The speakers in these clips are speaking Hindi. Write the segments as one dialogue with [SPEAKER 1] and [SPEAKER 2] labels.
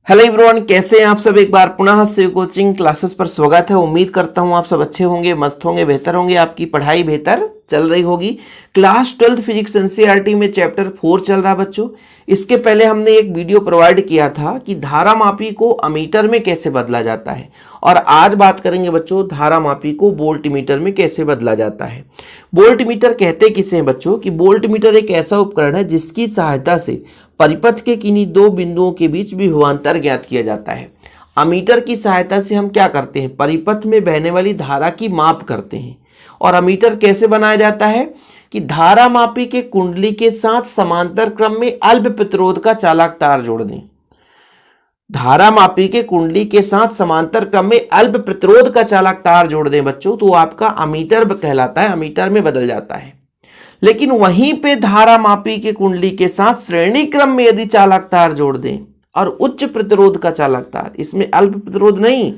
[SPEAKER 1] हेलो एवरीवन, कैसे हैं आप सब। एक बार पुनः शिव कोचिंग क्लासेस पर स्वागत है। उम्मीद करता हूं आप सब अच्छे होंगे, मस्त होंगे, बेहतर होंगे, आपकी पढ़ाई बेहतर चल रही होगी। क्लास 12 फिजिक्स एनसीईआरटी में चैप्टर 4 चल रहा बच्चों। इसके पहले हमने एक वीडियो प्रोवाइड किया था कि धारा मापी को अमीटर में कैसे बदला जाता है, और आज बात करेंगे बच्चों धारा मापी को वोल्ट मीटर में कैसे बदला जाता है। वोल्ट मीटर कहते किसे हैं बच्चों कि वोल्ट मीटर एक ऐसा उपकरण है जिसकी सहायता से परिपथ के किन्हीं दो बिंदुओं के बीच विभवांतर ज्ञात किया जाता है। अमीटर की सहायता से हम क्या करते हैं, परिपथ में बहने वाली धारा की माप करते हैं। और अमीटर कैसे बनाया जाता है कि धारा मापी के कुंडली के साथ समांतर क्रम में अल्प प्रतिरोध का चालक तार जोड़ दें। धारा मापी के कुंडली के साथ समांतर क्रम में अल्प प्रतिरोध का चालक तार जोड़ दें बच्चों, तो आपका अमीटर कहलाता है, अमीटर में बदल जाता है। लेकिन वहीं पे धारा मापी के कुंडली के साथ श्रेणी क्रम में यदि चालक तार जोड़ दें और उच्च प्रतिरोध का चालक तार, इसमें अल्प प्रतिरोध नहीं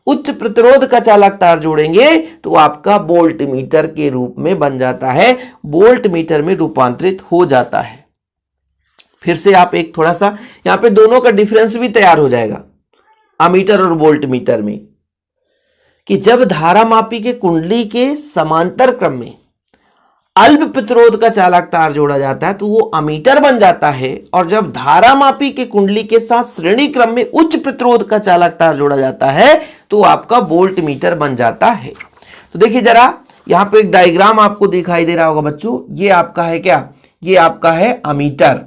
[SPEAKER 1] उच्च प्रतिरोध का चालक तार जोड़ेंगे, तो आपका वोल्ट मीटर के रूप में बन जाता है, वोल्ट मीटर में रूपांतरित हो जाता है। फिर से आप एक थोड़ा सा यहां पे दोनों का डिफरेंस भी तैयार हो जाएगा अमीटर और वोल्ट मीटर में, कि जब धारा मापी के कुंडली के समांतर क्रम में अल्प प्रतिरोध का चालक तार जोड़ा जाता है तो वो अमीटर बन जाता है, और जब धारा मापी के कुंडली के साथ श्रेणी क्रम में उच्च प्रतिरोध का चालक तार जोड़ा जाता है तो आपका वोल्ट मीटर बन जाता है। तो देखिए जरा यहां पे एक डायग्राम आपको दिखाई दे रहा होगा बच्चों, ये आपका है क्या, ये आपका है अमीटर,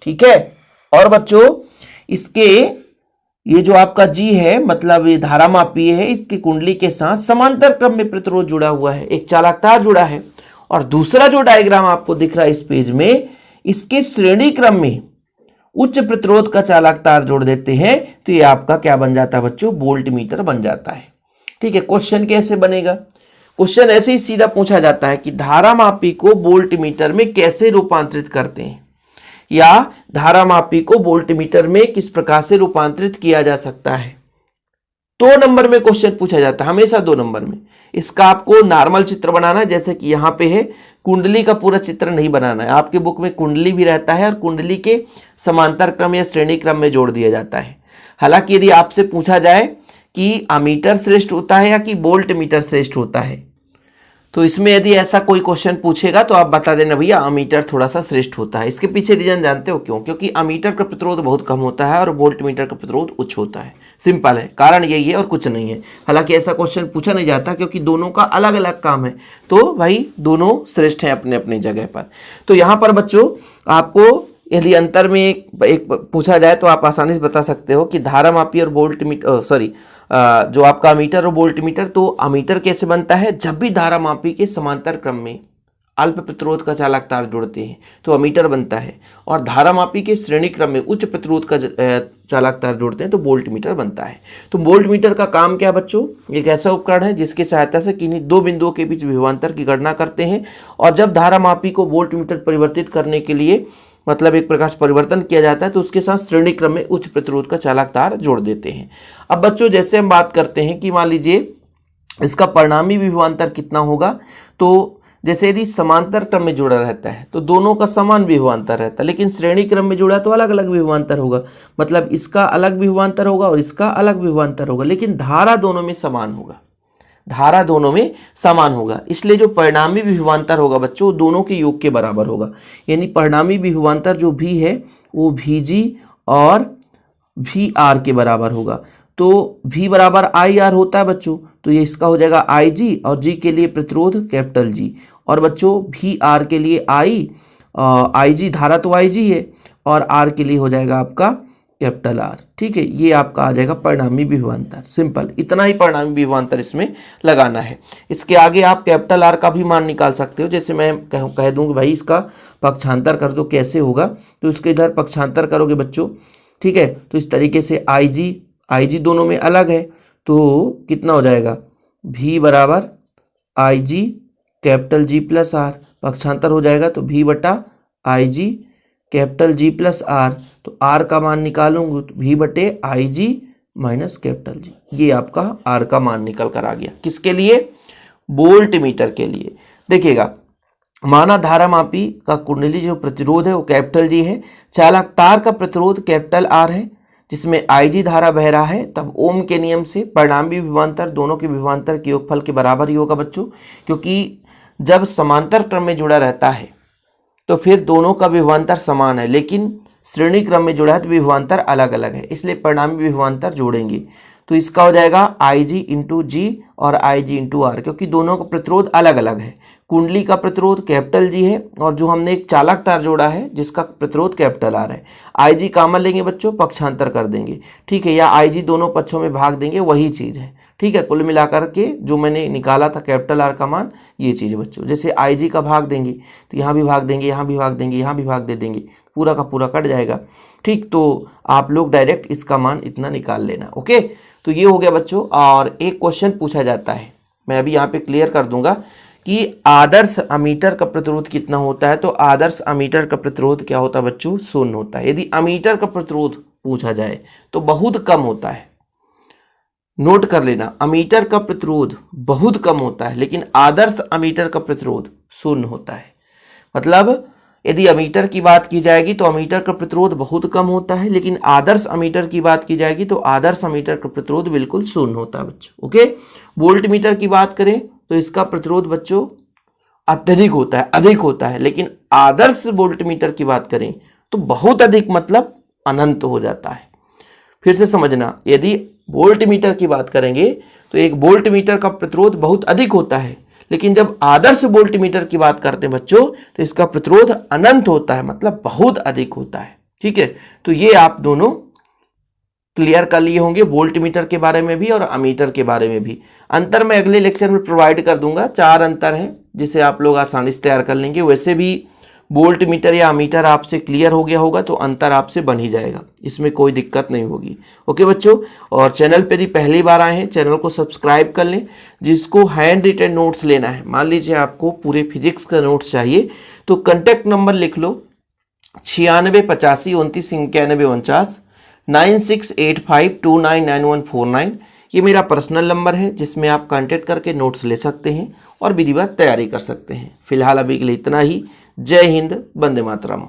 [SPEAKER 1] ठीक है। और बच्चों इसके ये जो आपका जी है, मतलब ये धारा मापी है, इसकी कुंडली के साथ समांतर क्रम में प्रतिरोध जुड़ा हुआ है, एक चालक तार जुड़ा है। और दूसरा जो डायग्राम आपको दिख रहा है इस पेज में, इसके श्रेणी क्रम में उच्च प्रतिरोध का चालक तार जोड़ देते हैं तो ये आपका क्या बन जाता है बच्चों, वोल्ट मीटर बन जाता है। ठीक है, क्वेश्चन कैसे बनेगा, क्वेश्चन ऐसे ही सीधा पूछा जाता है कि धारा मापी को वोल्ट मीटर में कैसे रूपांतरित करते हैं, या धारा मापी को वोल्ट मीटर में किस प्रकार से रूपांतरित किया जा सकता है। 2 नंबर में क्वेश्चन पूछा जाता है, हमेशा 2 नंबर में। इसका आपको नॉर्मल चित्र बनाना है, जैसे कि यहां पे है, कुंडली का पूरा चित्र नहीं बनाना है। आपके बुक में कुंडली भी रहता है और कुंडली के समांतर क्रम या श्रेणी क्रम में जोड़ दिया जाता है। हालांकि यदि आपसे पूछा जाए कि अमीटर श्रेष्ठ होता है या कि वोल्ट मीटर श्रेष्ठ होता है, तो इसमें यदि ऐसा कोई क्वेश्चन पूछेगा तो आप बता देना भैया अमीटर थोड़ा सा श्रेष्ठ होता है। इसके पीछे रीजन जानते हो क्यों, क्योंकि अमीटर का प्रतिरोध बहुत कम होता है और वोल्ट मीटर का प्रतिरोध उच्च होता है। सिंपल है, कारण यही है और कुछ नहीं है। हालांकि ऐसा क्वेश्चन पूछा नहीं जाता क्योंकि दोनों का अलग अलग काम है, तो भाई दोनों श्रेष्ठ हैं अपने अपनी जगह पर। तो यहाँ पर बच्चों आपको यदि अंतर में एक पूछा जाए तो आप आसानी से बता सकते हो कि धारा मापी और वोल्ट मीटर जो आपका अमीटर और वोल्ट मीटर, तो अमीटर कैसे बनता है, जब भी धारा मापी के समांतर क्रम में अल्प प्रतिरोध का चालक तार जोड़ते हैं तो अमीटर बनता है, और धारा मापी के श्रेणी क्रम में उच्च प्रतिरोध का चालक तार जोड़ते हैं तो वोल्ट मीटर बनता है। तो वोल्ट मीटर का काम क्या बच्चों, एक ऐसा उपकरण है जिसकी सहायता से किन्हीं दो बिंदुओं के बीच विभवांतर की गणना करते हैं, और जब धारा मापी को वोल्ट मीटर परिवर्तित करने के लिए मतलब एक प्रकार से परिवर्तन किया जाता है तो उसके साथ श्रेणी क्रम में उच्च प्रतिरोध का चालक तार जोड़ देते हैं। अब बच्चों जैसे हम बात करते हैं कि मान लीजिए इसका परिणामी विभवांतर कितना होगा, तो जैसे यदि समांतर क्रम में जुड़ा रहता है तो दोनों का समान विभवांतर रहता है, लेकिन श्रेणी क्रम में जुड़ा तो अलग अलग विभवांतर होगा, मतलब इसका अलग विभवांतर होगा और इसका अलग विभवांतर होगा, लेकिन धारा दोनों में समान होगा, धारा दोनों में समान होगा। इसलिए जो परिणामी विभवांतर होगा बच्चों दोनों के योग के बराबर होगा, यानी परिणामी विभवांतर जो भी है वो Vg और Vr के बराबर होगा। तो V बराबर IR होता है बच्चों, तो ये इसका हो जाएगा Ig, और G के लिए प्रतिरोध कैपिटल G, और बच्चों Vr के लिए Ig धारा तो Ig है, और R के लिए हो जाएगा आपका कैपिटल R। ठीक है, ये आपका आ जाएगा परिणामी विभवांतर। सिंपल, इतना ही परिणामी विभवांतर इसमें लगाना है। इसके आगे आप कैपिटल R का भी मान निकाल सकते हो, जैसे मैं कह दूं कि भाई इसका पक्षांतर कर दो, कैसे होगा, तो इसके इधर पक्षांतर करोगे बच्चों, ठीक है, तो इस तरीके से Ig दोनों में अलग है, तो कितना हो जाएगा, V बराबर Ig capital G plus R, पक्षांतर हो जाएगा तो V बटा Ig capital G plus R, तो R का मान निकालूंगा तो V बटे Ig माइनस कैपिटल G, ये आपका R का मान निकल कर आ गया। किसके लिए, वोल्ट मीटर के लिए। देखिएगा, माना धारा मापी का कुंडली जो प्रतिरोध है वो कैपिटल G है, चालक तार का प्रतिरोध कैपिटल R है, जिसमें IG धारा बह रहा है, तब ओम के नियम से परिणामी विभवांतर दोनों के विभवांतर के योगफल के बराबर ही होगा बच्चों, क्योंकि जब समांतर क्रम में जुड़ा रहता है तो फिर दोनों का विभवांतर समान है, लेकिन श्रेणी क्रम में जुड़ा है तो विभवांतर अलग अलग है, इसलिए परिणामी विभवांतर जोड़ेंगे। तो इसका हो जाएगा IG इंटू जी और IG इंटू आर, क्योंकि दोनों का प्रतिरोध अलग अलग है। कुंडली का प्रतिरोध कैपिटल जी है और जो हमने एक चालक तार जोड़ा है जिसका प्रतिरोध कैपिटल आर है। IG कॉमन लेंगे बच्चों, पक्षांतर कर देंगे, ठीक है, या IG दोनों पक्षों में भाग देंगे, वही चीज़ है, ठीक है। कुल मिलाकर के जो मैंने निकाला था कैपिटल आर का मान, ये चीज़ बच्चों। जैसे IG का भाग देंगे तो यहाँ भी भाग देंगे, यहाँ भी भाग देंगे, यहाँ भी भाग दे देंगे, पूरा का पूरा कट जाएगा, ठीक। तो आप लोग डायरेक्ट इसका मान इतना निकाल लेना, ओके। तो ये हो गया बच्चों। और एक क्वेश्चन पूछा जाता है, मैं अभी यहाँ पे क्लियर कर दूंगा कि आदर्श अमीटर का प्रतिरोध कितना होता है। तो आदर्श अमीटर का प्रतिरोध क्या होता है बच्चों, 0 होता है। यदि अमीटर का प्रतिरोध पूछा जाए तो बहुत कम होता है, नोट कर लेना, अमीटर का प्रतिरोध बहुत कम होता है, लेकिन आदर्श अमीटर का प्रतिरोध 0 होता है। मतलब यदि अमीटर की बात की जाएगी तो अमीटर का प्रतिरोध बहुत कम होता है, लेकिन आदर्श अमीटर की बात की जाएगी तो आदर्श अमीटर का प्रतिरोध बिल्कुल 0 होता है बच्चों, ओके। वोल्ट मीटर की बात करें तो इसका प्रतिरोध बच्चों अत्यधिक होता है, अधिक होता है, लेकिन आदर्श वोल्ट मीटर की बात करें तो बहुत अधिक, मतलब अनंत हो जाता है। फिर से समझना, यदि वोल्ट मीटर की बात करेंगे तो एक वोल्ट मीटर का प्रतिरोध बहुत अधिक होता है, लेकिन जब आदर्श वोल्ट मीटर की बात करते हैं बच्चों तो इसका प्रतिरोध अनंत होता है, मतलब बहुत अधिक होता है, ठीक है। तो ये आप दोनों क्लियर कर लिए होंगे, वोल्ट मीटर के बारे में भी और अमीटर के बारे में भी। अंतर मैं अगले लेक्चर में प्रोवाइड कर दूंगा, 4 अंतर हैं जिसे आप लोग आसानी से तैयार कर लेंगे। वैसे भी वोल्ट मीटर या अमीटर आपसे क्लियर हो गया होगा तो अंतर आपसे बन ही जाएगा, इसमें कोई दिक्कत नहीं होगी, ओके बच्चों। और चैनल पे यदि पहली बार आए हैं चैनल को सब्सक्राइब कर लें। जिसको हैंड रिटन नोट्स लेना है, मान लीजिए आपको पूरे फिजिक्स का नोट्स चाहिए, तो कॉन्टैक्ट नंबर लिख लो 96 85 29 91 49 9685299149। ये मेरा पर्सनल नंबर है जिसमें आप कांटेक्ट करके नोट्स ले सकते हैं और विधिवत तैयारी कर सकते हैं। फिलहाल अभी के लिए इतना ही। जय हिंद, वंदे मातरम।